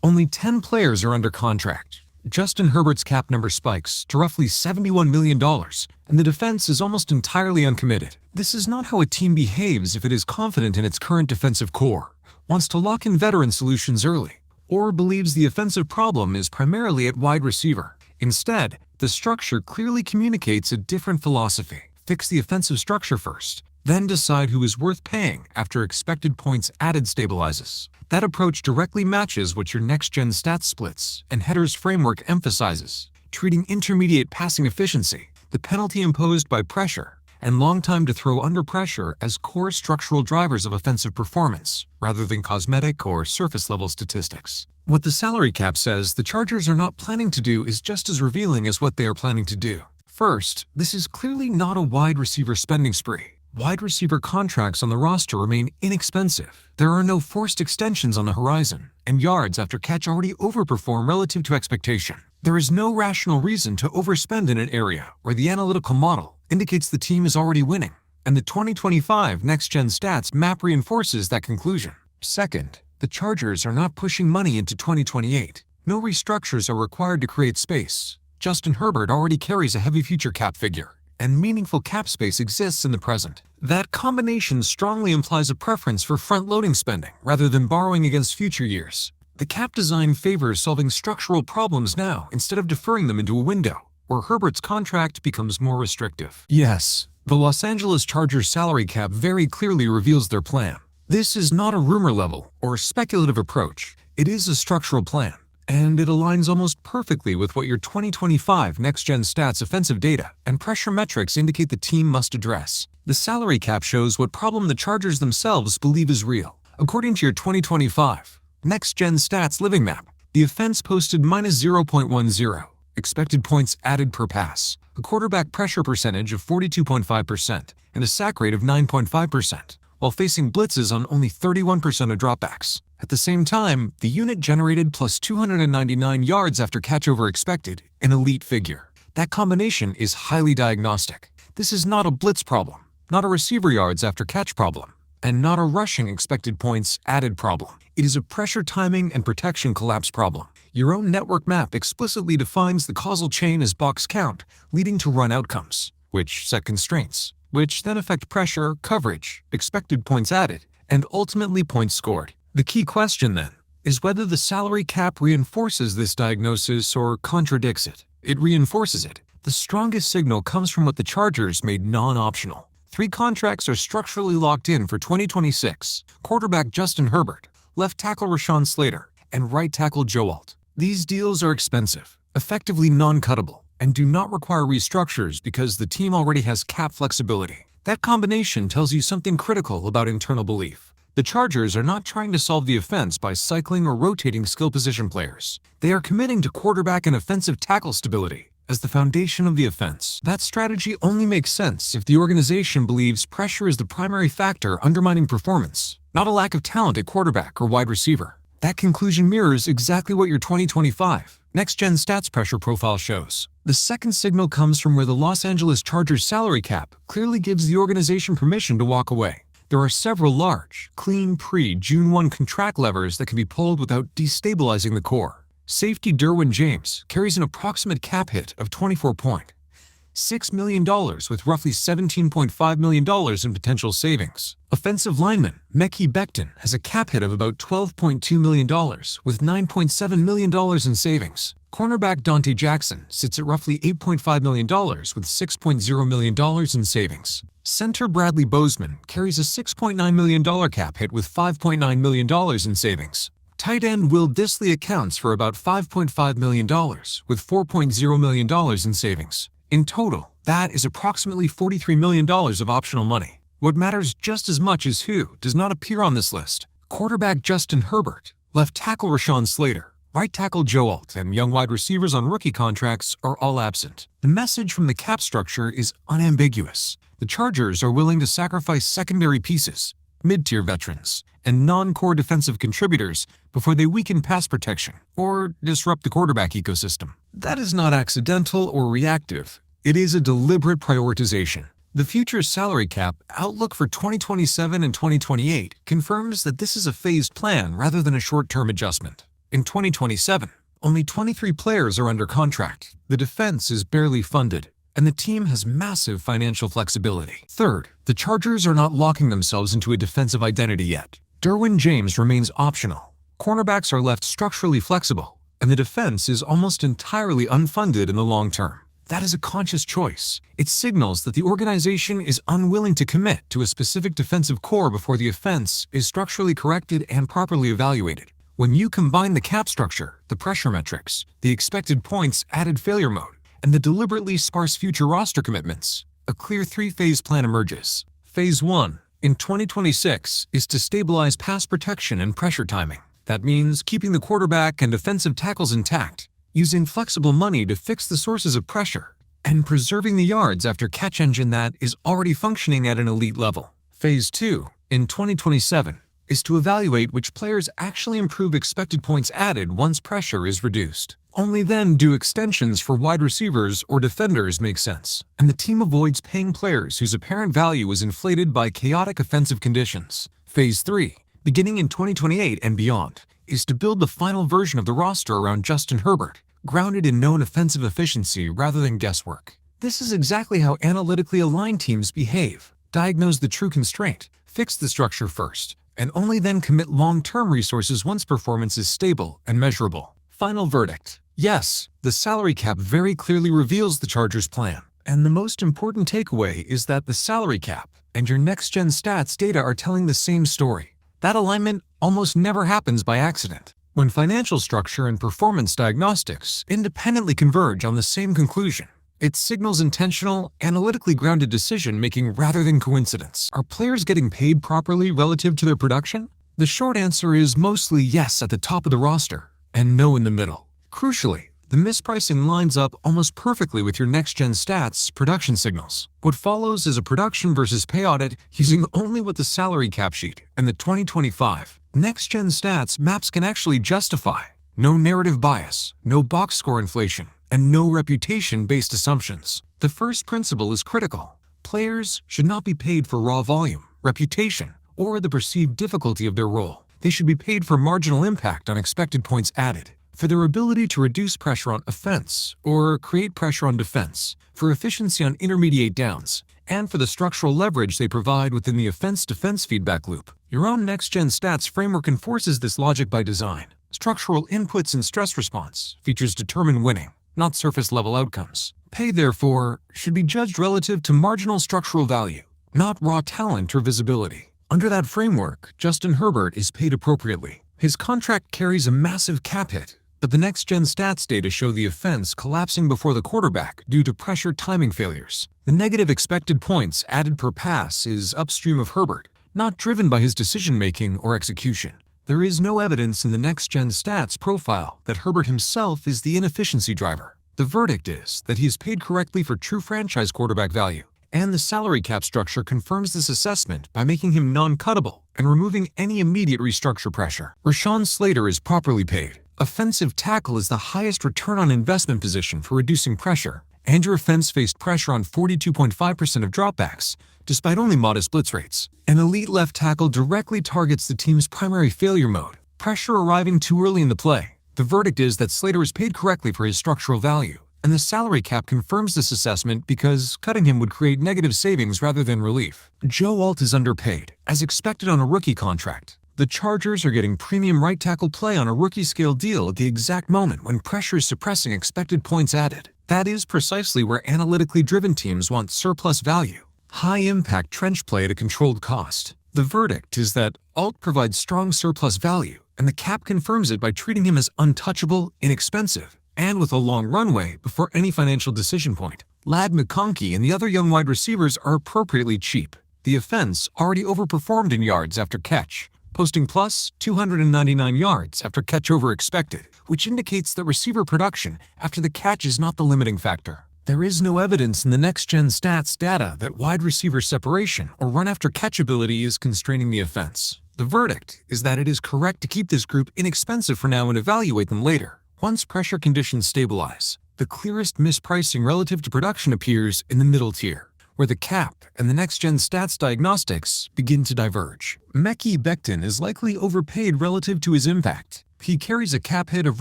Only 10 players are under contract. Justin Herbert's cap number spikes to roughly $71 million, and the defense is almost entirely uncommitted. This is not how a team behaves if it is confident in its current defensive core, wants to lock in veteran solutions early, or believes the offensive problem is primarily at wide receiver. Instead, the structure clearly communicates a different philosophy. Fix the offensive structure first, then decide who is worth paying after expected points added stabilizes. That approach directly matches what your next-gen stats splits and headers framework emphasizes, treating intermediate passing efficiency, the penalty imposed by pressure, and long time to throw under pressure as core structural drivers of offensive performance, rather than cosmetic or surface-level statistics. What the salary cap says the Chargers are not planning to do is just as revealing as what they are planning to do. First, this is clearly not a wide receiver spending spree. Wide receiver contracts on the roster remain inexpensive. There are no forced extensions on the horizon, and yards after catch already overperform relative to expectation. There is no rational reason to overspend in an area where the analytical model indicates the team is already winning, and the 2025 next-gen stats map reinforces that conclusion. Second, the Chargers are not pushing money into 2028. No restructures are required to create space. Justin Herbert already carries a heavy future cap figure, and meaningful cap space exists in the present. That combination strongly implies a preference for front-loading spending rather than borrowing against future years. The cap design favors solving structural problems now instead of deferring them into a window where Herbert's contract becomes more restrictive. Yes, the Los Angeles Chargers salary cap very clearly reveals their plan. This is not a rumor level or speculative approach. It is a structural plan, and it aligns almost perfectly with what your 2025 next-gen stats offensive data and pressure metrics indicate the team must address. The salary cap shows what problem the Chargers themselves believe is real. According to your 2025 next-gen stats living map, the offense posted -0.10, expected points added per pass, a quarterback pressure percentage of 42.5%, and a sack rate of 9.5%, while facing blitzes on only 31% of dropbacks. At the same time, the unit generated plus 299 yards after catch over expected, an elite figure. That combination is highly diagnostic. This is not a blitz problem, not a receiver yards after catch problem, and not a rushing expected points added problem. It is a pressure timing and protection collapse problem. Your own network map explicitly defines the causal chain as box count, leading to run outcomes, which set constraints, which then affect pressure, coverage, expected points added, and ultimately points scored. The key question, then, is whether the salary cap reinforces this diagnosis or contradicts it. It reinforces it. The strongest signal comes from what the Chargers made non-optional. 3 contracts are structurally locked in for 2026. Quarterback Justin Herbert, left tackle Rashawn Slater, and right tackle Joe Alt. These deals are expensive, effectively non-cuttable, and do not require restructures because the team already has cap flexibility. That combination tells you something critical about internal belief. The Chargers are not trying to solve the offense by cycling or rotating skill position players. They are committing to quarterback and offensive tackle stability as the foundation of the offense. That strategy only makes sense if the organization believes pressure is the primary factor undermining performance, not a lack of talent at quarterback or wide receiver. That conclusion mirrors exactly what your 2025 next-gen stats pressure profile shows. The second signal comes from where the Los Angeles Chargers salary cap clearly gives the organization permission to walk away. There are several large, clean pre-June 1 contract levers that can be pulled without destabilizing the core. Safety Derwin James carries an approximate cap hit of $24.6 million with roughly $17.5 million in potential savings. Offensive lineman Becton has a cap hit of about $12.2 million with $9.7 million in savings. Cornerback Dante Jackson sits at roughly $8.5 million with $6.0 million in savings. Center Bradley Bozeman carries a $6.9 million cap hit with $5.9 million in savings. Tight end Will Dissly accounts for about $5.5 million with $4.0 million in savings. In total, that is approximately $43 million of optional money. What matters just as much is who does not appear on this list. Quarterback Justin Herbert, left tackle Rashawn Slater, right tackle Joe Alt, and young wide receivers on rookie contracts are all absent. The message from the cap structure is unambiguous. The Chargers are willing to sacrifice secondary pieces, mid-tier veterans, and non-core defensive contributors before they weaken pass protection or disrupt the quarterback ecosystem. That is not accidental or reactive. It is a deliberate prioritization. The future salary cap outlook for 2027 and 2028 confirms that this is a phased plan rather than a short-term adjustment. In 2027, only 23 players are under contract. The defense is barely funded, and the team has massive financial flexibility. Third, the Chargers are not locking themselves into a defensive identity yet. Derwin James remains optional. Cornerbacks are left structurally flexible, and the defense is almost entirely unfunded in the long term. That is a conscious choice. It signals that the organization is unwilling to commit to a specific defensive core before the offense is structurally corrected and properly evaluated. When you combine the cap structure, the pressure metrics, the expected points added failure mode, and the deliberately sparse future roster commitments, a clear three-phase plan emerges. Phase 1, in 2026, is to stabilize pass protection and pressure timing. That means keeping the quarterback and defensive tackles intact, using flexible money to fix the sources of pressure, and preserving the yards after catch engine that is already functioning at an elite level. Phase 2, in 2027, is to evaluate which players actually improve expected points added once pressure is reduced. Only then do extensions for wide receivers or defenders make sense, and the team avoids paying players whose apparent value is inflated by chaotic offensive conditions. Phase 3, beginning in 2028 and beyond, is to build the final version of the roster around Justin Herbert, grounded in known offensive efficiency rather than guesswork. This is exactly how analytically aligned teams behave. Diagnose the true constraint, fix the structure first, and only then commit long-term resources once performance is stable and measurable. Final verdict. Yes, the salary cap very clearly reveals the Chargers' plan. And the most important takeaway is that the salary cap and your next-gen stats data are telling the same story. That alignment almost never happens by accident. When financial structure and performance diagnostics independently converge on the same conclusion, it signals intentional, analytically grounded decision-making rather than coincidence. Are players getting paid properly relative to their production? The short answer is mostly yes at the top of the roster, and no in the middle. Crucially, the mispricing lines up almost perfectly with your next-gen stats production signals. What follows is a production versus pay audit using only what the salary cap sheet and the 2025 next-gen stats maps can actually justify. No narrative bias, no box score inflation, and no reputation-based assumptions. The first principle is critical. Players should not be paid for raw volume, reputation, or the perceived difficulty of their role. They should be paid for marginal impact on expected points added, for their ability to reduce pressure on offense or create pressure on defense, for efficiency on intermediate downs, and for the structural leverage they provide within the offense-defense feedback loop. Your own next-gen stats framework enforces this logic by design. Structural inputs and stress response features determine winning, not surface-level outcomes. Pay, therefore, should be judged relative to marginal structural value, not raw talent or visibility. Under that framework, Justin Herbert is paid appropriately. His contract carries a massive cap hit, but the next-gen stats data show the offense collapsing before the quarterback due to pressure timing failures. The negative expected points added per pass is upstream of Herbert, not driven by his decision-making or execution. There is no evidence in the next-gen stats profile that Herbert himself is the inefficiency driver. The verdict is that he is paid correctly for true franchise quarterback value, and the salary cap structure confirms this assessment by making him non-cuttable and removing any immediate restructure pressure. Rashawn Slater is properly paid. Offensive tackle is the highest return on investment position for reducing pressure, and your offense faced pressure on 42.5% of dropbacks, despite only modest blitz rates. An elite left tackle directly targets the team's primary failure mode, pressure arriving too early in the play. The verdict is that Slater is paid correctly for his structural value, and the salary cap confirms this assessment because cutting him would create negative savings rather than relief. Joe Alt is underpaid, as expected on a rookie contract. The Chargers are getting premium right tackle play on a rookie-scale deal at the exact moment when pressure is suppressing expected points added. That is precisely where analytically driven teams want surplus value. High-impact trench play at a controlled cost. The verdict is that Alt provides strong surplus value, and the cap confirms it by treating him as untouchable, inexpensive, and with a long runway before any financial decision point. Ladd McConkey and the other young wide receivers are appropriately cheap. The offense already overperformed in yards after catch, posting plus 299 yards after catch over expected, which indicates that receiver production after the catch is not the limiting factor. There is no evidence in the next-gen stats data that wide receiver separation or run-after-catch ability is constraining the offense. The verdict is that it is correct to keep this group inexpensive for now and evaluate them later, once pressure conditions stabilize. The clearest mispricing relative to production appears in the middle tier, where the cap and the next-gen stats diagnostics begin to diverge. Becton is likely overpaid relative to his impact. He carries a cap hit of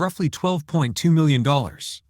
roughly $12.2 million,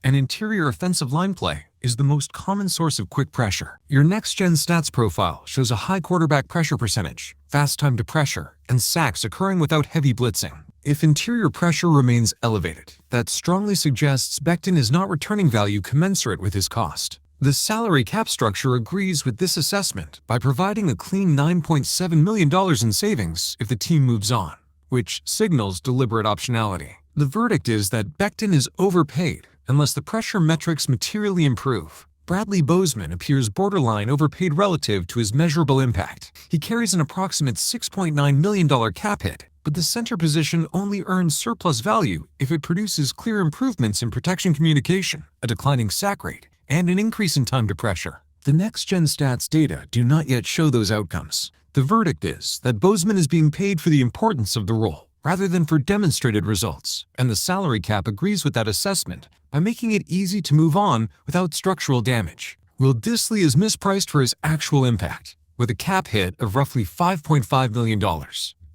and interior offensive line play is the most common source of quick pressure. Your next-gen stats profile shows a high quarterback pressure percentage, fast time to pressure, and sacks occurring without heavy blitzing. If interior pressure remains elevated, that strongly suggests Becton is not returning value commensurate with his cost. The salary cap structure agrees with this assessment by providing a clean $9.7 million in savings if the team moves on, which signals deliberate optionality. The verdict is that Becton is overpaid unless the pressure metrics materially improve. Bradley Bozeman appears borderline overpaid relative to his measurable impact. He carries an approximate $6.9 million cap hit, but the center position only earns surplus value if it produces clear improvements in protection communication, a declining sack rate, and an increase in time to pressure. The next-gen stats data do not yet show those outcomes. The verdict is that Bozeman is being paid for the importance of the role, rather than for demonstrated results, and the salary cap agrees with that assessment by making it easy to move on without structural damage. Will Dissly is mispriced for his actual impact, with a cap hit of roughly $5.5 million.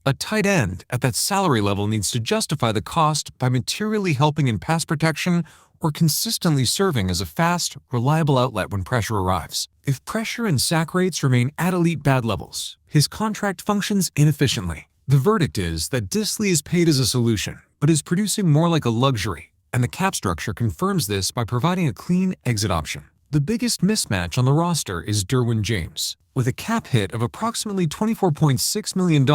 A tight end at that salary level needs to justify the cost by materially helping in pass protection or consistently serving as a fast, reliable outlet when pressure arrives. If pressure and sack rates remain at elite bad levels, his contract functions inefficiently. The verdict is that Dissly is paid as a solution, but is producing more like a luxury, and the cap structure confirms this by providing a clean exit option. The biggest mismatch on the roster is Derwin James. With a cap hit of approximately $24.6 million,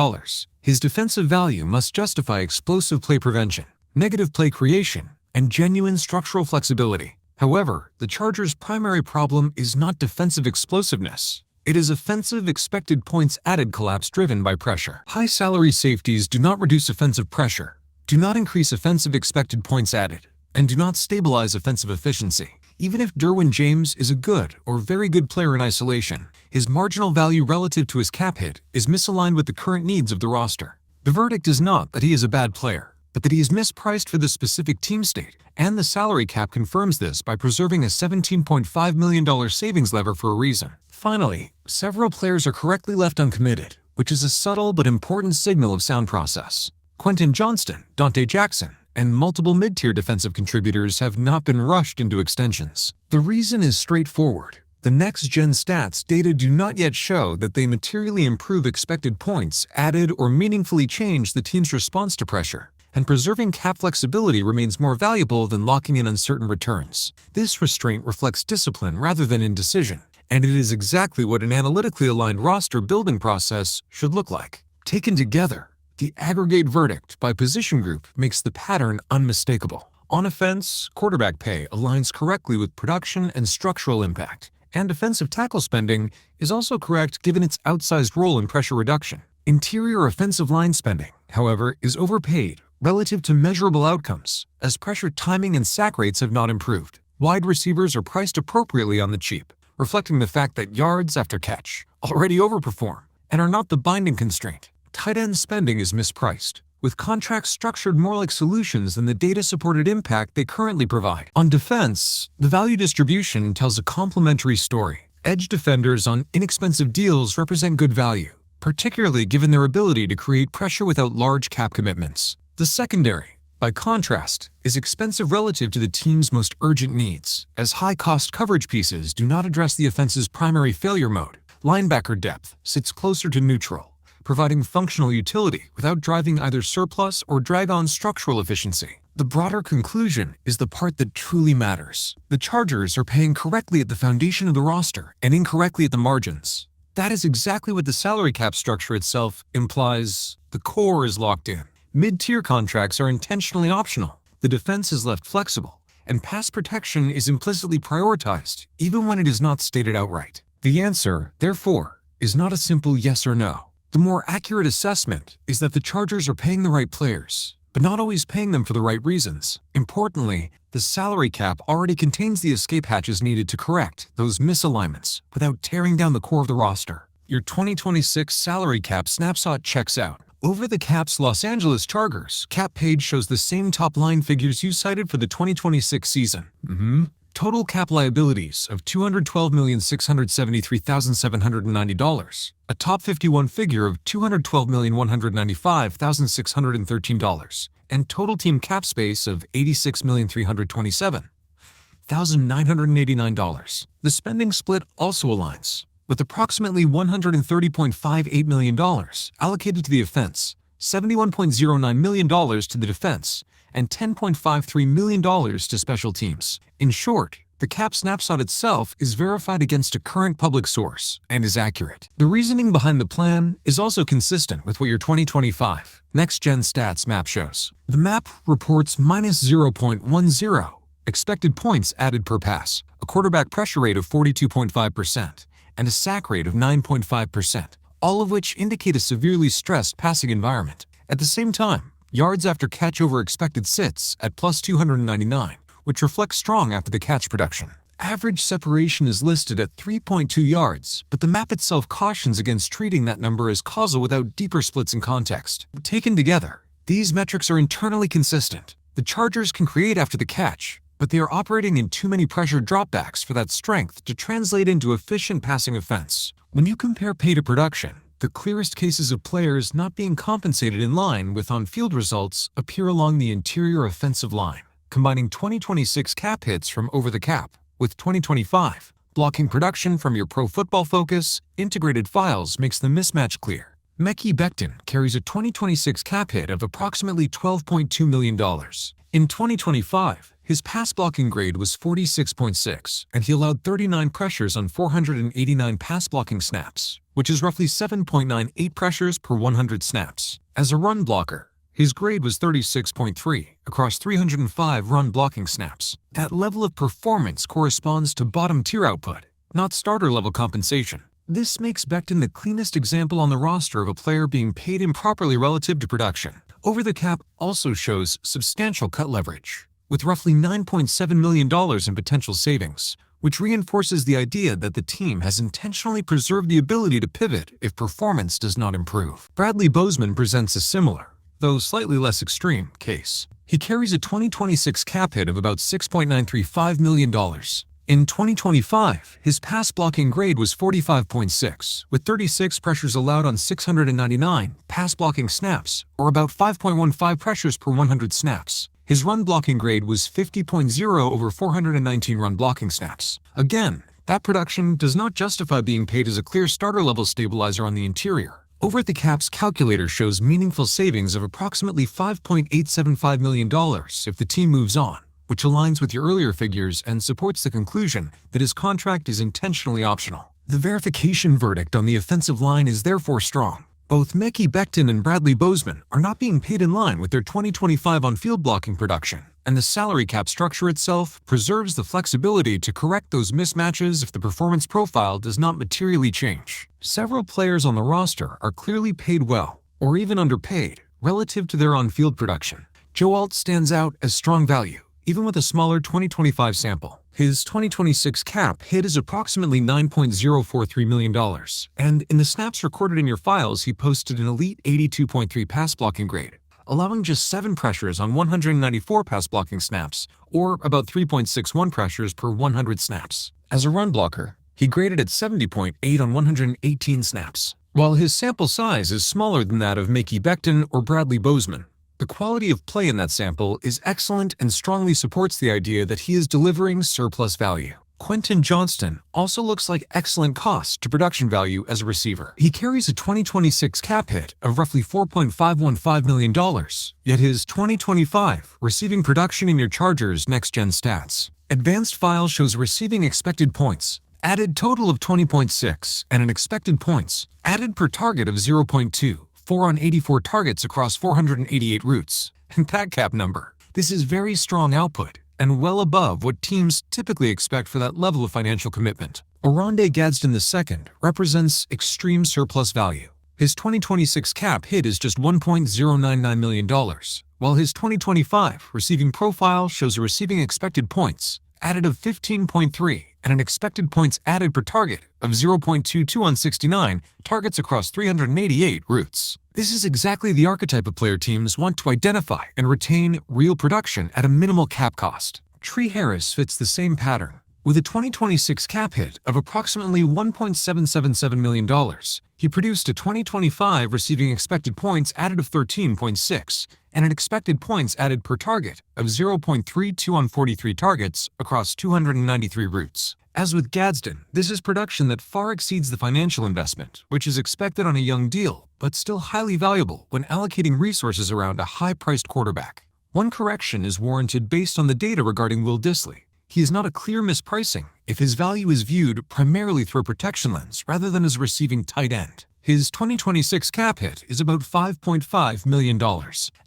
his defensive value must justify explosive play prevention, negative play creation, and genuine structural flexibility. However, the Chargers' primary problem is not defensive explosiveness. It is offensive expected points added collapse driven by pressure. High salary safeties do not reduce offensive pressure, do not increase offensive expected points added, and do not stabilize offensive efficiency. Even if Derwin James is a good or very good player in isolation, his marginal value relative to his cap hit is misaligned with the current needs of the roster. The verdict is not that he is a bad player, but that he is mispriced for the specific team state, and the salary cap confirms this by preserving a $17.5 million savings lever for a reason. Finally, several players are correctly left uncommitted, which is a subtle but important signal of sound process. Quentin Johnston, Dante Jackson, and multiple mid-tier defensive contributors have not been rushed into extensions. The reason is straightforward. The next-gen stats data do not yet show that they materially improve expected points added or meaningfully change the team's response to pressure, and preserving cap flexibility remains more valuable than locking in uncertain returns. This restraint reflects discipline rather than indecision, and it is exactly what an analytically aligned roster building process should look like. Taken together, the aggregate verdict by position group makes the pattern unmistakable. On offense, quarterback pay aligns correctly with production and structural impact, and defensive tackle spending is also correct given its outsized role in pressure reduction. Interior offensive line spending, however, is overpaid relative to measurable outcomes, as pressure timing and sack rates have not improved. Wide receivers are priced appropriately on the cheap, reflecting the fact that yards after catch already overperform and are not the binding constraint. Tight end spending is mispriced, with contracts structured more like solutions than the data-supported impact they currently provide. On defense, the value distribution tells a complementary story. Edge defenders on inexpensive deals represent good value, particularly given their ability to create pressure without large cap commitments. The secondary, by contrast, is expensive relative to the team's most urgent needs, as high-cost coverage pieces do not address the offense's primary failure mode. Linebacker depth sits closer to neutral, providing functional utility without driving either surplus or drag-on structural efficiency. The broader conclusion is the part that truly matters. The Chargers are paying correctly at the foundation of the roster and incorrectly at the margins. That is exactly what the salary cap structure itself implies. The core is locked in. Mid-tier contracts are intentionally optional. The defense is left flexible, and pass protection is implicitly prioritized, even when it is not stated outright. The answer, therefore, is not a simple yes or no. The more accurate assessment is that the Chargers are paying the right players, but not always paying them for the right reasons. Importantly, the salary cap already contains the escape hatches needed to correct those misalignments without tearing down the core of the roster. Your 2026 salary cap snapshot checks out. Over the cap's Los Angeles Chargers cap page shows the same top-line figures you cited for the 2026 season. Total cap liabilities of $212,673,790. A top 51 figure of $212,195,613. and total team cap space of $86,327,989. The spending split also aligns, with approximately $130.58 million allocated to the offense, $71.09 million to the defense, and $10.53 million to special teams. In short, the cap snapshot itself is verified against a current public source and is accurate. The reasoning behind the plan is also consistent with what your 2025 Next-Gen Stats map shows. The map reports minus 0.10 expected points added per pass, a quarterback pressure rate of 42.5%, and a sack rate of 9.5%, all of which indicate a severely stressed passing environment. At the same time, yards after catch over expected sits at plus 299, which reflects strong after the catch production. Average separation is listed at 3.2 yards, but the map itself cautions against treating that number as causal without deeper splits in context. Taken together, these metrics are internally consistent. The Chargers can create after the catch, but they are operating in too many pressure dropbacks for that strength to translate into efficient passing offense. When you compare pay to production, the clearest cases of players not being compensated in line with on-field results appear along the interior offensive line, combining 2026 cap hits from over the cap with 2025 blocking production from your Pro Football Focus integrated files makes the mismatch clear. Becton carries a 2026 cap hit of approximately $12.2 million. In 2025, his pass blocking grade was 46.6, and he allowed 39 pressures on 489 pass blocking snaps, which is roughly 7.98 pressures per 100 snaps. As a run blocker, his grade was 36.3 across 305 run blocking snaps. That level of performance corresponds to bottom-tier output, not starter-level compensation. This makes Becton the cleanest example on the roster of a player being paid improperly relative to production. Over the cap also shows substantial cut leverage, with roughly $9.7 million in potential savings, which reinforces the idea that the team has intentionally preserved the ability to pivot if performance does not improve. Bradley Bozeman presents a similar, though slightly less extreme, case. He carries a 2026 cap hit of about $6.935 million. In 2025, his pass blocking grade was 45.6, with 36 pressures allowed on 699 pass blocking snaps, or about 5.15 pressures per 100 snaps. His run blocking grade was 50.0 over 419 run blocking snaps. Again, that production does not justify being paid as a clear starter-level stabilizer on the interior. Over at the cap's calculator shows meaningful savings of approximately $5.875 million if the team moves on, which aligns with your earlier figures and supports the conclusion that his contract is intentionally optional. The verification verdict on the offensive line is therefore strong. Both Becton and Bradley Bozeman are not being paid in line with their 2025 on-field blocking production, and the salary cap structure itself preserves the flexibility to correct those mismatches if the performance profile does not materially change. Several players on the roster are clearly paid well, or even underpaid, relative to their on-field production. Joe Alt stands out as strong value, even with a smaller 2025 sample. His 2026 cap hit is approximately $9.043 million, and in the snaps recorded in your files, he posted an elite 82.3 pass blocking grade, allowing just 7 pressures on 194 pass blocking snaps, or about 3.61 pressures per 100 snaps. As a run blocker, he graded at 70.8 on 118 snaps. While his sample size is smaller than that of Becton or Bradley Bozeman, the quality of play in that sample is excellent and strongly supports the idea that he is delivering surplus value. Quentin Johnston also looks like excellent cost to production value as a receiver. He carries a 2026 cap hit of roughly $4.515 million, yet his 2025 receiving production in your Chargers Next-Gen Stats advanced file shows receiving expected points, added total of 20.6, and an expected points, added per target of 0.2. 4 on 84 targets across 488 routes. And that cap number. This is very strong output, and well above what teams typically expect for that level of financial commitment. Oronde Gadsden II represents extreme surplus value. His 2026 cap hit is just $1.099 million, while his 2025 receiving profile shows a receiving expected points, added of 15.3, and an expected points added per target of 0.22 on 69 targets across 388 routes. This is exactly the archetype of player teams want to identify and retain real production at a minimal cap cost. Tre Harris fits the same pattern. With a 2026 cap hit of approximately $1.777 million, He produced a 2025 receiving expected points added of 13.6 and an expected points added per target of 0.32 on 43 targets across 293 routes. As with Gadsden, this is production that far exceeds the financial investment, which is expected on a young deal, but still highly valuable when allocating resources around a high-priced quarterback. One correction is warranted based on the data regarding Will Dissly. He is not a clear mispricing if his value is viewed primarily through a protection lens rather than as a receiving tight end. His 2026 cap hit is about $5.5 million.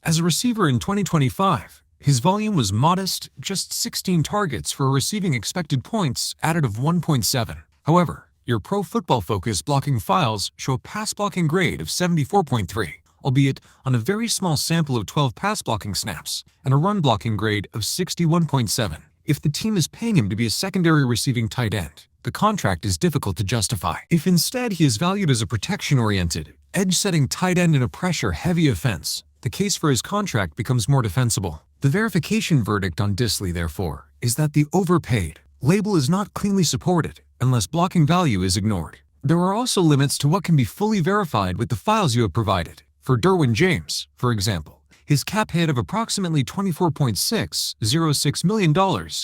As a receiver in 2025, his volume was modest, just 16 targets for a receiving expected points added of 1.7. However, your Pro Football Focus blocking files show a pass blocking grade of 74.3, albeit on a very small sample of 12 pass blocking snaps, and a run blocking grade of 61.7. If the team is paying him to be a secondary receiving tight end, the contract is difficult to justify. If instead he is valued as a protection-oriented, edge-setting tight end in a pressure-heavy offense, the case for his contract becomes more defensible. The verification verdict on Dissly, therefore, is that the overpaid label is not cleanly supported unless blocking value is ignored. There are also limits to what can be fully verified with the files you have provided. For Derwin James, for example, his cap hit of approximately $24.606 million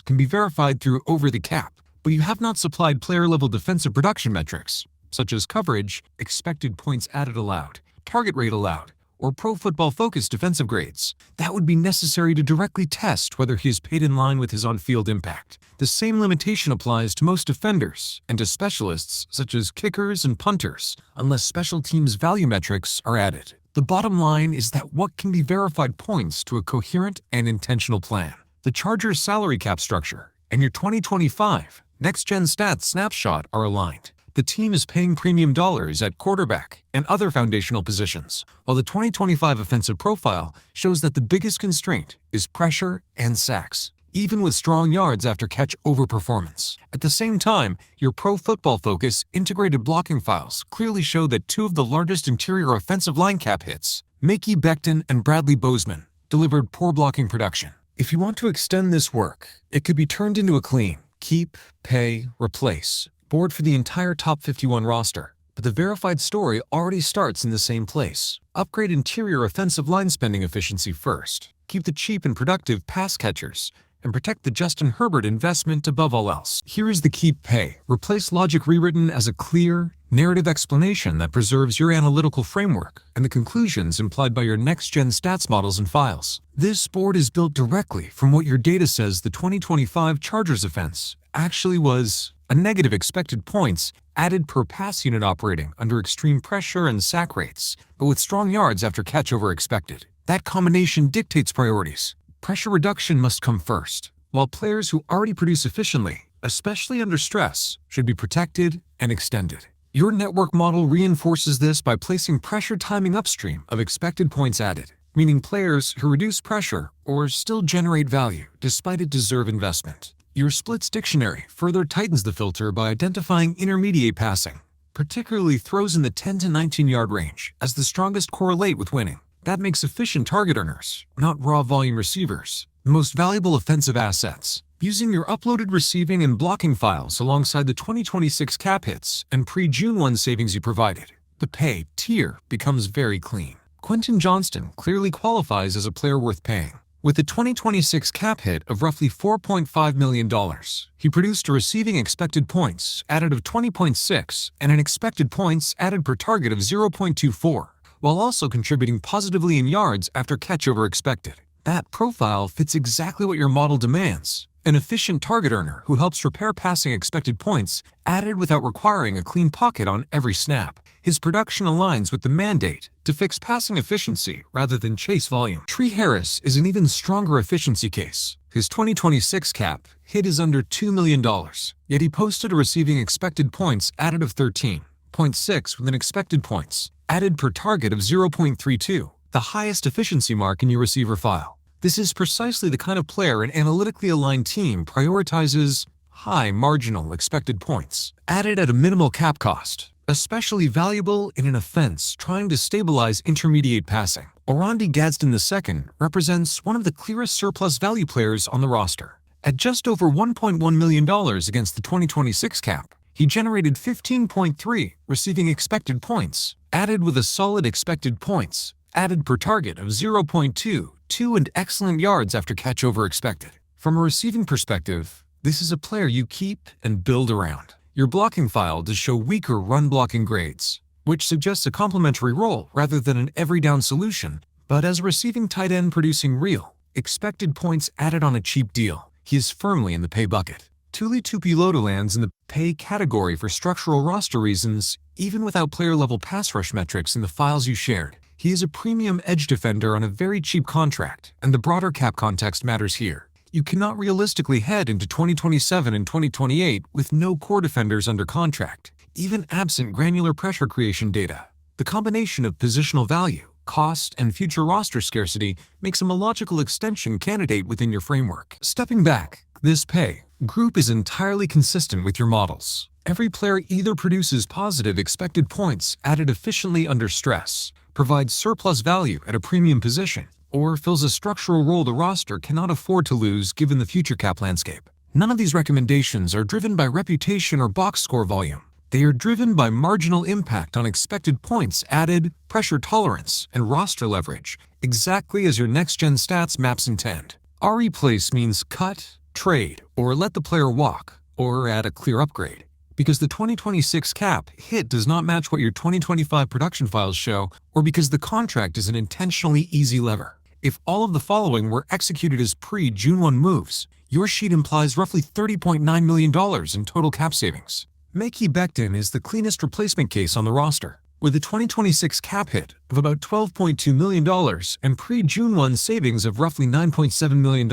can be verified through over the cap, but you have not supplied player-level defensive production metrics, such as coverage, expected points added allowed, target rate allowed, or Pro Football Focus defensive grades. That would be necessary to directly test whether he is paid in line with his on-field impact. The same limitation applies to most defenders and to specialists such as kickers and punters, unless special teams value metrics are added. The bottom line is that what can be verified points to a coherent and intentional plan. The Chargers' salary cap structure and your 2025 next-gen stats snapshot are aligned. The team is paying premium dollars at quarterback and other foundational positions, while the 2025 offensive profile shows that the biggest constraint is pressure and sacks, even with strong yards after catch overperformance. At the same time, your Pro Football Focus integrated blocking files clearly show that two of the largest interior offensive line cap hits, Mickey Becton and Bradley Bozeman, delivered poor blocking production. If you want to extend this work, it could be turned into a clean keep, pay, replace board for the entire top 51 roster, but the verified story already starts in the same place. Upgrade interior offensive line spending efficiency first. Keep the cheap and productive pass catchers, and protect the Justin Herbert investment above all else. Here is the keep pay. Replace logic rewritten as a clear, narrative explanation that preserves your analytical framework and the conclusions implied by your next-gen stats models and files. This board is built directly from what your data says the 2025 Chargers offense actually was: a negative expected points added per pass unit operating under extreme pressure and sack rates, but with strong yards after catch over expected. That combination dictates priorities. Pressure reduction must come first, while players who already produce efficiently, especially under stress, should be protected and extended. Your network model reinforces this by placing pressure timing upstream of expected points added, meaning players who reduce pressure or still generate value despite it deserve investment. Your splits dictionary further tightens the filter by identifying intermediate passing, particularly throws in the 10 to 19-yard range, as the strongest correlate with winning. That makes efficient target earners, not raw volume receivers, the most valuable offensive assets. Using your uploaded receiving and blocking files alongside the 2026 cap hits and pre-June 1 savings you provided, the pay tier becomes very clean. Quentin Johnston clearly qualifies as a player worth paying. With a 2026 cap hit of roughly $4.5 million, he produced a receiving expected points added of 20.6 and an expected points added per target of 0.24, while also contributing positively in yards after catch over expected. That profile fits exactly what your model demands: an efficient target earner who helps repair passing expected points added without requiring a clean pocket on every snap. His production aligns with the mandate to fix passing efficiency rather than chase volume. Tre Harris is an even stronger efficiency case. His 2026 cap hit is under $2 million, yet he posted a receiving expected points added of 13.6 with an expected points added per target of 0.32, the highest efficiency mark in your receiver file. This is precisely the kind of player an analytically aligned team prioritizes: high marginal expected points added at a minimal cap cost, especially valuable in an offense trying to stabilize intermediate passing. Gadsden II represents one of the clearest surplus value players on the roster. At just over $1.1 million against the 2026 cap, He generated 15.3 receiving expected points, added with a solid expected points, added per target of 0.2, 2 and excellent yards after catch over expected. From a receiving perspective, this is a player you keep and build around. Your blocking file does show weaker run blocking grades, which suggests a complementary role rather than an every down solution, but as a receiving tight end producing real, expected points added on a cheap deal, he is firmly in the pay bucket. Tuli Tuipulotu lands in the pay category for structural roster reasons, even without player-level pass rush metrics in the files you shared. He is a premium edge defender on a very cheap contract, and the broader cap context matters here. You cannot realistically head into 2027 and 2028 with no core defenders under contract, even absent granular pressure creation data. The combination of positional value, cost, and future roster scarcity makes him a logical extension candidate within your framework. Stepping back, this pay group is entirely consistent with your models. Every player either produces positive expected points added efficiently under stress, provides surplus value at a premium position, or fills a structural role the roster cannot afford to lose given the future cap landscape. None of these recommendations are driven by reputation or box score volume. They are driven by marginal impact on expected points added, pressure tolerance, and roster leverage, exactly as your next-gen stats maps intend. Our replace means cut, trade, or let the player walk, or add a clear upgrade. Because the 2026 cap hit does not match what your 2025 production files show, or because the contract is an intentionally easy lever. If all of the following were executed as pre-June 1 moves, your sheet implies roughly $30.9 million in total cap savings. Becton is the cleanest replacement case on the roster, with a 2026 cap hit of about $12.2 million and pre-June 1 savings of roughly $9.7 million.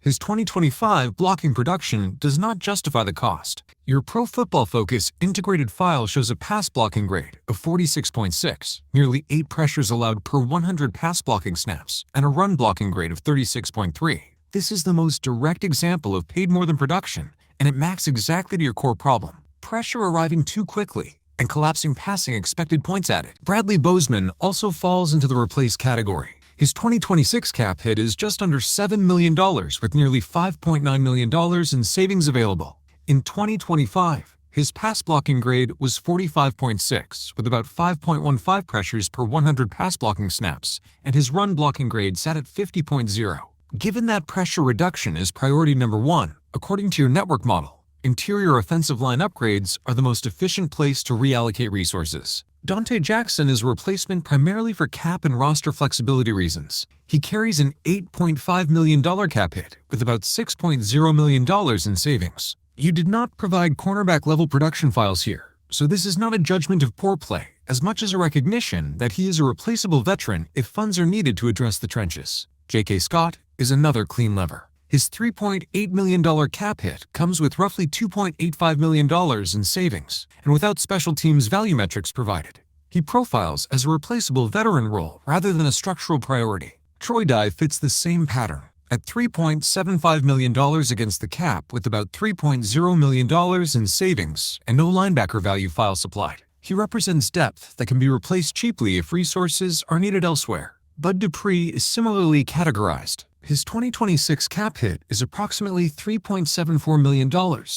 His 2025 blocking production does not justify the cost. Your Pro Football Focus integrated file shows a pass blocking grade of 46.6, nearly 8 pressures allowed per 100 pass blocking snaps, and a run blocking grade of 36.3. This is the most direct example of paid more than production, and it maps exactly to your core problem. Pressure arriving too quickly and collapsing passing expected points added. Bradley Bozeman also falls into the replace category. His 2026 cap hit is just under $7 million with nearly $5.9 million in savings available. In 2025, his pass blocking grade was 45.6 with about 5.15 pressures per 100 pass blocking snaps, and his run blocking grade sat at 50.0. Given that pressure reduction is priority number 1, according to your network model, interior offensive line upgrades are the most efficient place to reallocate resources. Dante Jackson is a replacement primarily for cap and roster flexibility reasons. He carries an $8.5 million cap hit with about $6.0 million in savings. You did not provide cornerback level production files here, so this is not a judgment of poor play, as much as a recognition that he is a replaceable veteran if funds are needed to address the trenches. J.K. Scott is another clean lever. His $3.8 million cap hit comes with roughly $2.85 million in savings, and without special teams value metrics provided. He profiles as a replaceable veteran role rather than a structural priority. Troy Dye fits the same pattern, at $3.75 million against the cap with about $3.0 million in savings and no linebacker value file supplied. He represents depth that can be replaced cheaply if resources are needed elsewhere. Bud Dupree is similarly categorized. His 2026 cap hit is approximately $3.74 million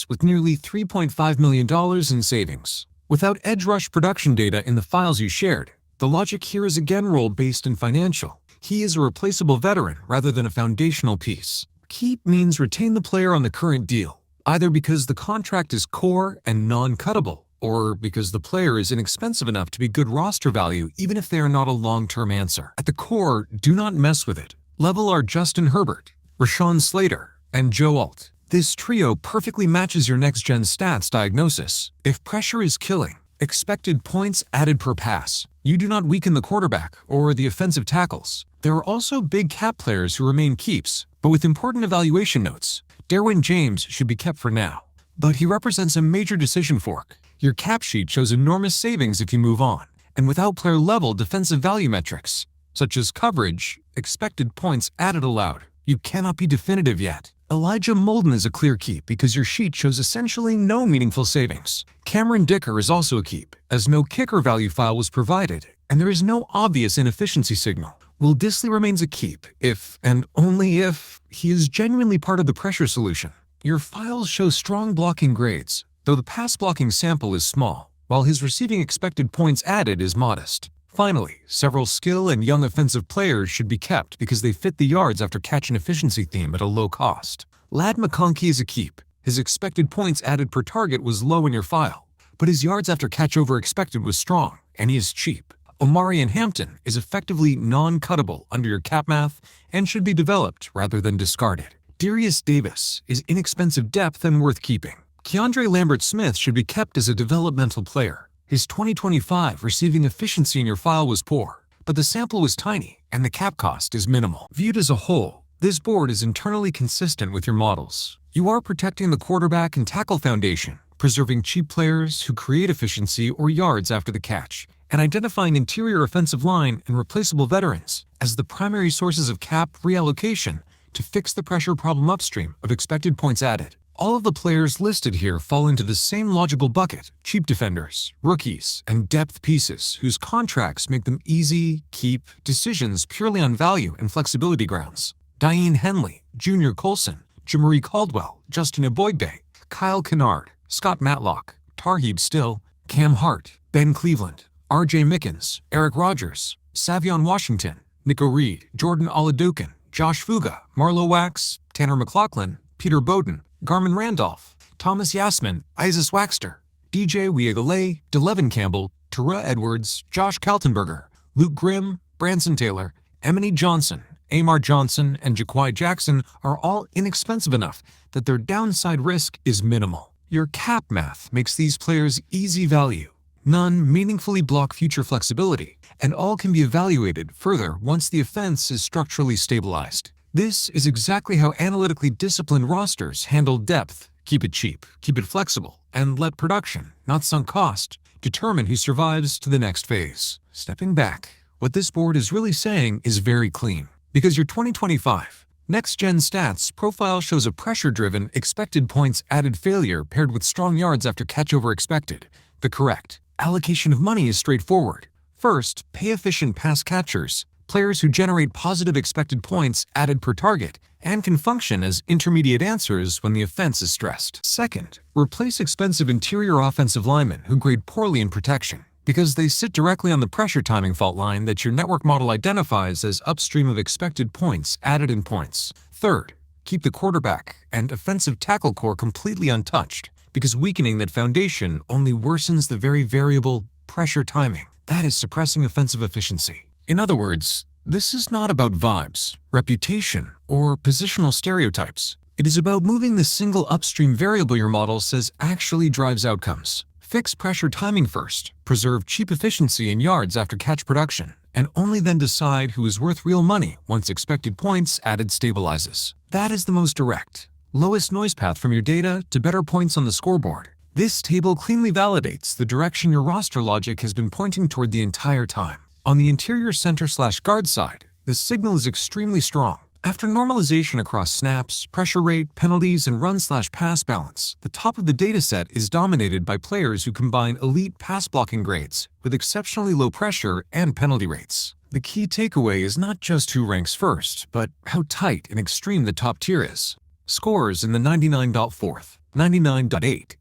with nearly $3.5 million in savings. Without edge rush production data in the files you shared, the logic here is again role-based and financial. He is a replaceable veteran rather than a foundational piece. Keep means retain the player on the current deal, either because the contract is core and non-cuttable, or because the player is inexpensive enough to be good roster value even if they are not a long-term answer. At the core, do not mess with it. Level are Justin Herbert, Rashawn Slater, and Joe Alt. This trio perfectly matches your next-gen stats diagnosis. If pressure is killing, expected points added per pass, you do not weaken the quarterback or the offensive tackles. There are also big cap players who remain keeps, but with important evaluation notes. Derwin James should be kept for now, but he represents a major decision fork. Your cap sheet shows enormous savings if you move on, and without player-level defensive value metrics, such as coverage, expected points added allowed, you cannot be definitive yet. Elijah Molden is a clear keep because your sheet shows essentially no meaningful savings. Cameron Dicker is also a keep, as no kicker value file was provided, and there is no obvious inefficiency signal. Will Disley remains a keep if, and only if, he is genuinely part of the pressure solution. Your files show strong blocking grades, though the pass blocking sample is small, while his receiving expected points added is modest. Finally, several skill and young offensive players should be kept because they fit the yards after catch and efficiency theme at a low cost. Ladd McConkey is a keep. His expected points added per target was low in your file, but his yards after catch over expected was strong, and he is cheap. Omarion Hampton is effectively non-cuttable under your cap math and should be developed rather than discarded. Darius Davis is inexpensive depth and worth keeping. Keandre Lambert-Smith should be kept as a developmental player. His 2025 receiving efficiency in your file was poor, but the sample was tiny and the cap cost is minimal. Viewed as a whole, this board is internally consistent with your models. You are protecting the quarterback and tackle foundation, preserving cheap players who create efficiency or yards after the catch, and identifying interior offensive line and replaceable veterans as the primary sources of cap reallocation to fix the pressure problem upstream of expected points added. All of the players listed here fall into the same logical bucket: cheap defenders, rookies, and depth pieces whose contracts make them easy, keep decisions purely on value and flexibility grounds. Diane Henley, Junior Colson, Jamari Caldwell, Justin Eboigbe, Kyle Kennard, Scott Matlock, Tarheeb Still, Cam Hart, Ben Cleveland, R.J. Mickens, Eric Rogers, Savion Washington, Nico Reed, Jordan Oladukin, Josh Fuga, Marlo Wax, Tanner McLaughlin, Peter Bowden, Garmin Randolph, Thomas Yasmin, Isis Waxter, DJ Weigale, DeLevin Campbell, Tara Edwards, Josh Kaltenberger, Luke Grimm, Branson Taylor, Emily Johnson, Amar Johnson, and Jaquai Jackson are all inexpensive enough that their downside risk is minimal. Your cap math makes these players easy value. None meaningfully block future flexibility, and all can be evaluated further once the offense is structurally stabilized. This is exactly how analytically disciplined rosters handle depth. Keep it cheap, keep it flexible, and let production, not sunk cost, determine who survives to the next phase. Stepping back, what this board is really saying is very clean, because your 2025 Next-Gen Stats profile shows a pressure-driven, expected points added failure paired with strong yards after catch over expected. The correct allocation of money is straightforward. First, pay efficient pass catchers, players who generate positive expected points added per target and can function as intermediate answers when the offense is stressed. Second, replace expensive interior offensive linemen who grade poorly in protection because they sit directly on the pressure timing fault line that your network model identifies as upstream of expected points added in points. Third, keep the quarterback and offensive tackle core completely untouched because weakening that foundation only worsens the very variable pressure timing that is suppressing offensive efficiency. In other words, this is not about vibes, reputation, or positional stereotypes. It is about moving the single upstream variable your model says actually drives outcomes. Fix pressure timing first, preserve cheap efficiency in yards after catch production, and only then decide who is worth real money once expected points added stabilizes. That is the most direct, lowest noise path from your data to better points on the scoreboard. This table cleanly validates the direction your roster logic has been pointing toward the entire time. On the interior center/guard side, the signal is extremely strong. After normalization across snaps, pressure rate, penalties, and run/pass balance, the top of the dataset is dominated by players who combine elite pass blocking grades with exceptionally low pressure and penalty rates. The key takeaway is not just who ranks first, but how tight and extreme the top tier is. Scores in the 99.4th, 99.8,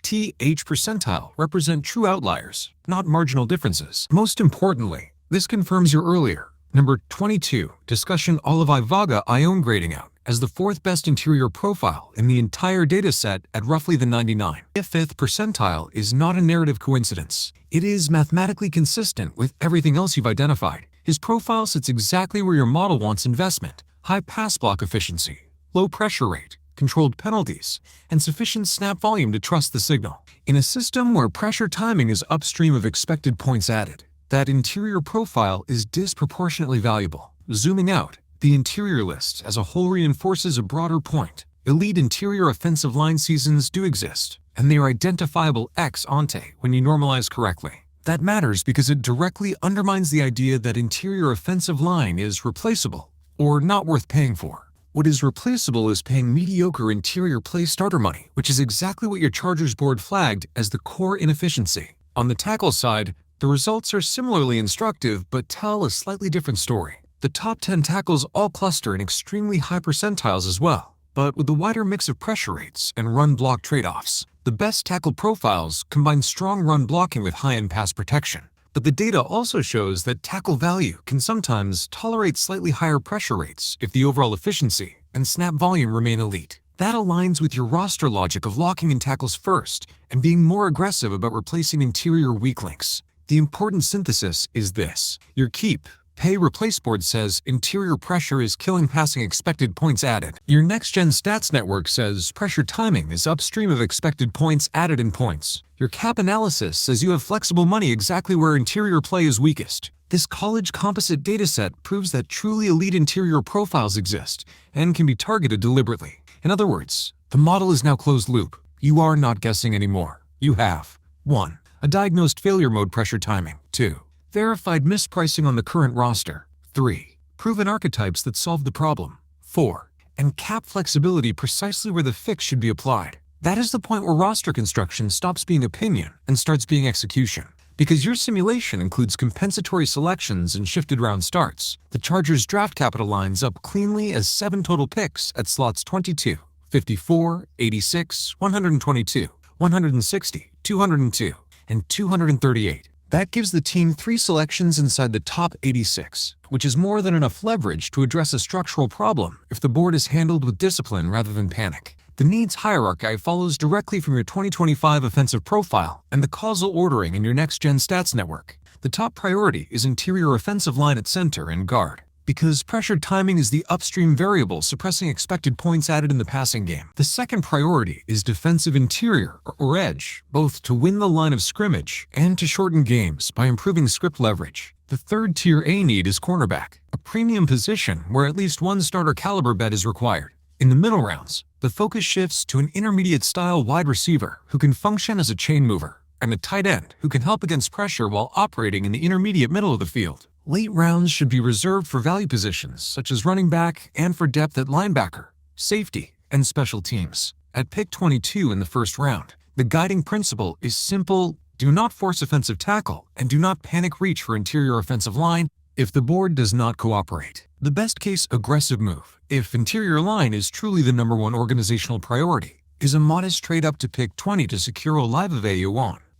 TH percentile represent true outliers, not marginal differences. Most importantly, this confirms your earlier, number 22, discussion Olivi Vaga Ione grading out as the fourth best interior profile in the entire dataset at roughly the 99. Fifth percentile is not a narrative coincidence. It is mathematically consistent with everything else you've identified. His profile sits exactly where your model wants investment: high pass block efficiency, low pressure rate, controlled penalties, and sufficient snap volume to trust the signal. In a system where pressure timing is upstream of expected points added, that interior profile is disproportionately valuable. Zooming out, the interior list as a whole reinforces a broader point. Elite interior offensive line seasons do exist, and they are identifiable ex ante when you normalize correctly. That matters because it directly undermines the idea that interior offensive line is replaceable or not worth paying for. What is replaceable is paying mediocre interior play starter money, which is exactly what your Chargers board flagged as the core inefficiency. On the tackle side, the results are similarly instructive but tell a slightly different story. The top 10 tackles all cluster in extremely high percentiles as well, but with a wider mix of pressure rates and run block trade-offs. The best tackle profiles combine strong run blocking with high-end pass protection. But the data also shows that tackle value can sometimes tolerate slightly higher pressure rates if the overall efficiency and snap volume remain elite. That aligns with your roster logic of locking in tackles first and being more aggressive about replacing interior weak links. The important synthesis is this. Your keep, pay, replace board says interior pressure is killing passing expected points added. Your next-gen stats network says pressure timing is upstream of expected points added in points. Your cap analysis says you have flexible money exactly where interior play is weakest. This college composite dataset proves that truly elite interior profiles exist and can be targeted deliberately. In other words, the model is now closed loop. You are not guessing anymore. You have 1. A diagnosed failure mode pressure timing. 2. Verified mispricing on the current roster. 3. Proven archetypes that solve the problem. 4. And cap flexibility precisely where the fix should be applied. That is the point where roster construction stops being opinion and starts being execution. Because your simulation includes compensatory selections and shifted round starts, the Chargers' draft capital lines up cleanly as 7 total picks at slots 22, 54, 86, 122, 160, 202, and 238. That gives the team 3 selections inside the top 86, which is more than enough leverage to address a structural problem if the board is handled with discipline rather than panic. The needs hierarchy follows directly from your 2025 offensive profile and the causal ordering in your next-gen stats network. The top priority is interior offensive line at center and guard, because pressure timing is the upstream variable suppressing expected points added in the passing game. The second priority is defensive interior or edge, both to win the line of scrimmage and to shorten games by improving script leverage. The third tier A need is cornerback, a premium position where at least one starter caliber bet is required. In the middle rounds, the focus shifts to an intermediate-style wide receiver who can function as a chain mover, and a tight end who can help against pressure while operating in the intermediate middle of the field. Late rounds should be reserved for value positions such as running back and for depth at linebacker, safety, and special teams. At pick 22 in the first round, the guiding principle is simple: do not force offensive tackle and do not panic reach for interior offensive line if the board does not cooperate. The best case aggressive move, if interior line is truly the #1 organizational priority, is a modest trade up to pick 20 to secure Olave.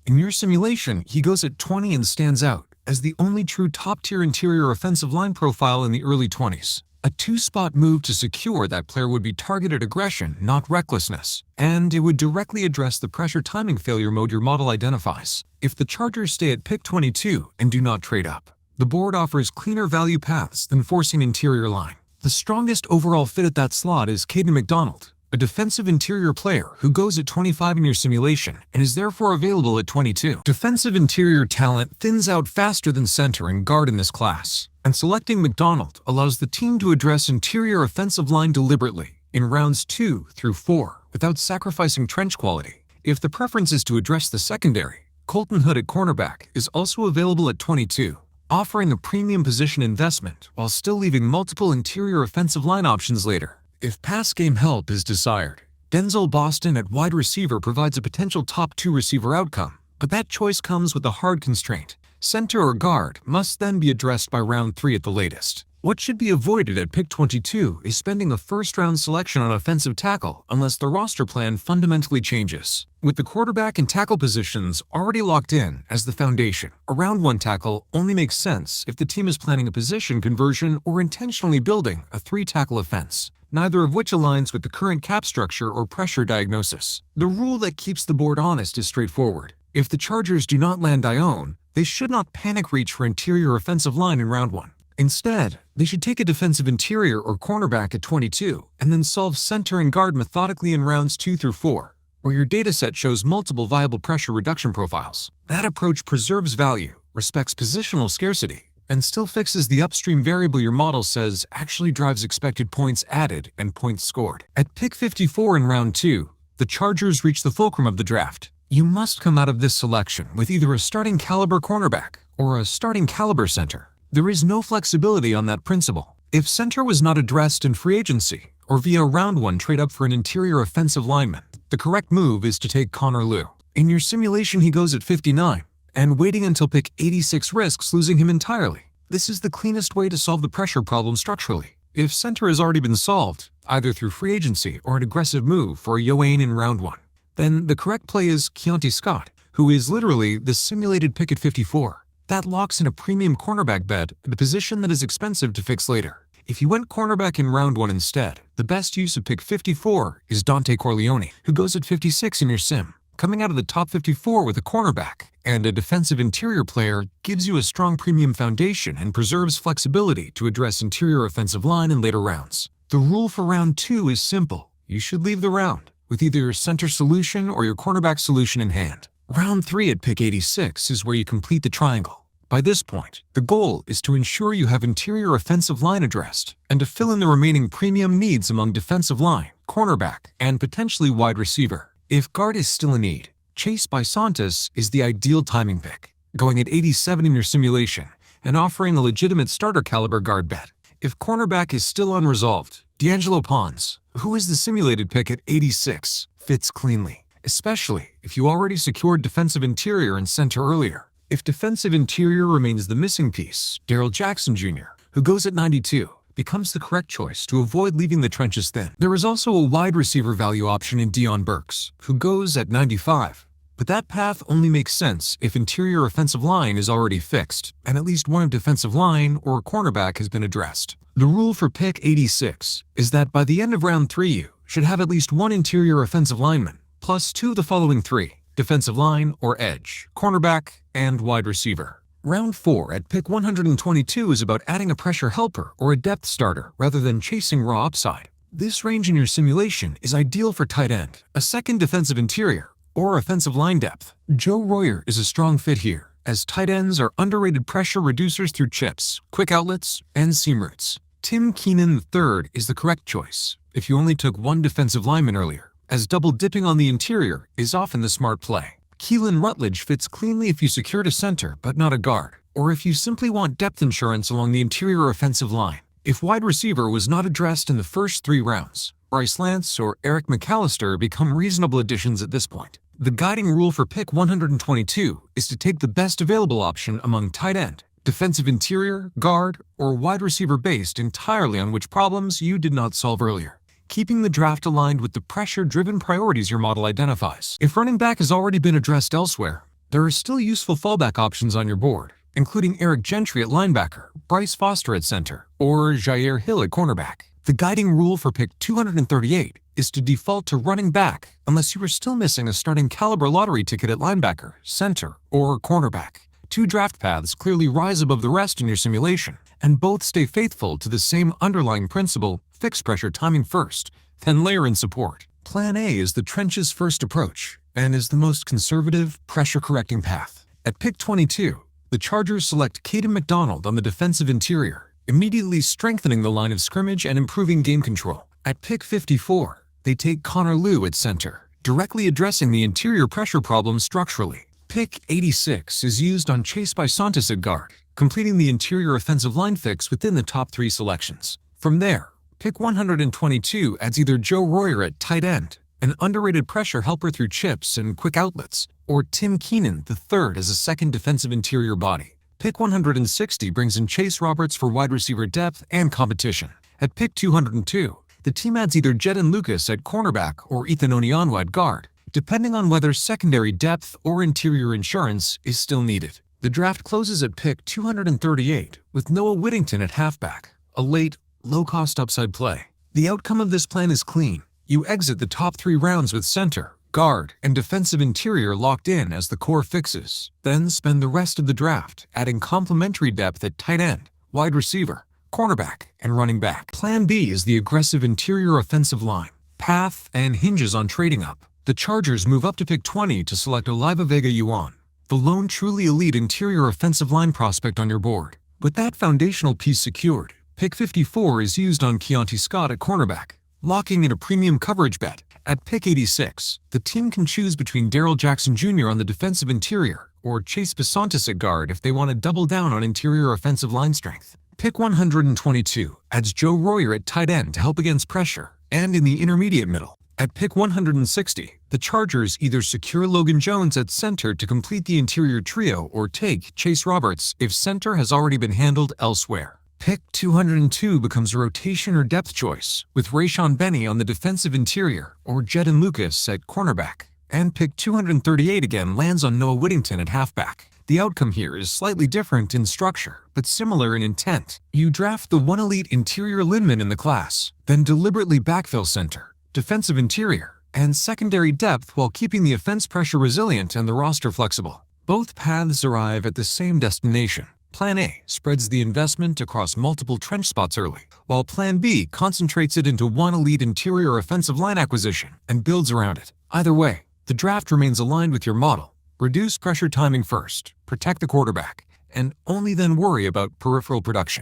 In your simulation, he goes at 20 and stands out as the only true top-tier interior offensive line profile in the early 20s. A 2-spot move to secure that player would be targeted aggression, not recklessness, and it would directly address the pressure timing failure mode your model identifies. If the Chargers stay at pick 22 and do not trade up, the board offers cleaner value paths than forcing interior line. The strongest overall fit at that slot is Caden McDonald, a defensive interior player who goes at 25 in your simulation and is therefore available at 22. Defensive interior talent thins out faster than center and guard in this class, and selecting McDonald allows the team to address interior offensive line deliberately in rounds 2 through 4 without sacrificing trench quality. If the preference is to address the secondary, Colton Hood at cornerback is also available at 22. Offering a premium position investment while still leaving multiple interior offensive line options later. If pass game help is desired, Denzel Boston at wide receiver provides a potential top 2 receiver outcome, but that choice comes with a hard constraint. Center or guard must then be addressed by round 3 at the latest. What should be avoided at pick 22 is spending a first-round selection on offensive tackle unless the roster plan fundamentally changes. With the quarterback and tackle positions already locked in as the foundation, a round 1 tackle only makes sense if the team is planning a position conversion or intentionally building a 3-tackle offense, neither of which aligns with the current cap structure or pressure diagnosis. The rule that keeps the board honest is straightforward. If the Chargers do not land Ione, they should not panic reach for interior offensive line in round 1. Instead, they should take a defensive interior or cornerback at 22 and then solve center and guard methodically in rounds 2 through 4, where your dataset shows multiple viable pressure reduction profiles. That approach preserves value, respects positional scarcity, and still fixes the upstream variable your model says actually drives expected points added and points scored. At pick 54 in round 2, the Chargers reach the fulcrum of the draft. You must come out of this selection with either a starting caliber cornerback or a starting caliber center. There is no flexibility on that principle. If center was not addressed in free agency or via round 1 trade up for an interior offensive lineman, the correct move is to take Connor Lew. In your simulation, he goes at 59, and waiting until pick 86 risks losing him entirely. This is the cleanest way to solve the pressure problem structurally. If center has already been solved, either through free agency or an aggressive move for a Yoane in round 1, then the correct play is Keontae Scott, who is literally the simulated pick at 54. That locks in a premium cornerback bet at a position that is expensive to fix later. If you went cornerback in round 1 instead, the best use of pick 54 is Dante Corleone, who goes at 56 in your sim. Coming out of the top 54 with a cornerback and a defensive interior player gives you a strong premium foundation and preserves flexibility to address interior offensive line in later rounds. The rule for round 2 is simple. You should leave the round with either your center solution or your cornerback solution in hand. Round 3 at pick 86 is where you complete the triangle. By this point, the goal is to ensure you have interior offensive line addressed and to fill in the remaining premium needs among defensive line, cornerback, and potentially wide receiver. If guard is still a need, Chase Bisontis is the ideal timing pick, going at 87 in your simulation and offering a legitimate starter caliber guard bet. If cornerback is still unresolved, D'Angelo Pons, who is the simulated pick at 86, fits cleanly, especially if you already secured defensive interior and center earlier. If defensive interior remains the missing piece, Darrell Jackson Jr., who goes at 92, becomes the correct choice to avoid leaving the trenches thin. There is also a wide receiver value option in Deion Burks, who goes at 95. But that path only makes sense if interior offensive line is already fixed, and at least one of defensive line or cornerback has been addressed. The rule for pick 86 is that by the end of round 3 you should have at least one interior offensive lineman, plus 2 of the following 3, defensive line or edge, cornerback, and wide receiver. Round 4 at pick 122 is about adding a pressure helper or a depth starter rather than chasing raw upside. This range in your simulation is ideal for tight end, a second defensive interior, or offensive line depth. Joe Royer is a strong fit here, as tight ends are underrated pressure reducers through chips, quick outlets, and seam routes. Tim Keenan III is the correct choice if you only took one defensive lineman earlier, as double dipping on the interior is often the smart play. Keelan Rutledge fits cleanly if you secured a center but not a guard, or if you simply want depth insurance along the interior offensive line. If wide receiver was not addressed in the first 3 rounds, Bryce Lance or Eric McAllister become reasonable additions at this point. The guiding rule for pick 122 is to take the best available option among tight end, defensive interior, guard, or wide receiver based entirely on which problems you did not solve earlier, keeping the draft aligned with the pressure-driven priorities your model identifies. If running back has already been addressed elsewhere, there are still useful fallback options on your board, including Eric Gentry at linebacker, Bryce Foster at center, or Jair Hill at cornerback. The guiding rule for pick 238 is to default to running back unless you are still missing a starting caliber lottery ticket at linebacker, center, or cornerback. 2 draft paths clearly rise above the rest in your simulation, and both stay faithful to the same underlying principle: fixed pressure timing first, then layer in support. Plan A is the trenches first approach and is the most conservative, pressure-correcting path. At pick 22, the Chargers select Caden McDonald on the defensive interior, immediately strengthening the line of scrimmage and improving game control. At pick 54, they take Connor Lew at center, directly addressing the interior pressure problem structurally. Pick 86 is used on Chase Bisontis at guard, completing the interior offensive line fix within the top 3 selections. From there, pick 122 adds either Joe Royer at tight end, an underrated pressure helper through chips and quick outlets, or Tim Keenan III as a second defensive interior body. Pick 160 brings in Chase Roberts for wide receiver depth and competition. At pick 202, the team adds either Jedin Lucas at cornerback or Ethan Onionu at guard, depending on whether secondary depth or interior insurance is still needed. The draft closes at pick 238 with Noah Whittington at halfback, a late, low-cost upside play. The outcome of this plan is clean. You exit the top 3 rounds with center, guard, and defensive interior locked in as the core fixes. Then spend the rest of the draft adding complementary depth at tight end, wide receiver, cornerback, and running back. Plan B is the aggressive interior offensive line path and hinges on trading up. The Chargers move up to pick 20 to select Oliva Vega-Yuan, the lone truly elite interior offensive line prospect on your board. With that foundational piece secured, pick 54 is used on Keontae Scott at cornerback, locking in a premium coverage bet. At pick 86, the team can choose between Darrell Jackson Jr. on the defensive interior or Chase Bisontis at guard if they want to double down on interior offensive line strength. Pick 122 adds Joe Royer at tight end to help against pressure and in the intermediate middle. At pick 160, the Chargers either secure Logan Jones at center to complete the interior trio or take Chase Roberts if center has already been handled elsewhere. Pick 202 becomes a rotation or depth choice, with Rashawn Benny on the defensive interior or Jedin Lucas at cornerback. And pick 238 again lands on Noah Whittington at halfback. The outcome here is slightly different in structure, but similar in intent. You draft the one elite interior lineman in the class, then deliberately backfill center, defensive interior, and secondary depth while keeping the offense pressure resilient and the roster flexible. Both paths arrive at the same destination. Plan A spreads the investment across multiple trench spots early, while Plan B concentrates it into one elite interior offensive line acquisition and builds around it. Either way, the draft remains aligned with your model. Reduce pressure timing first, protect the quarterback, and only then worry about peripheral production.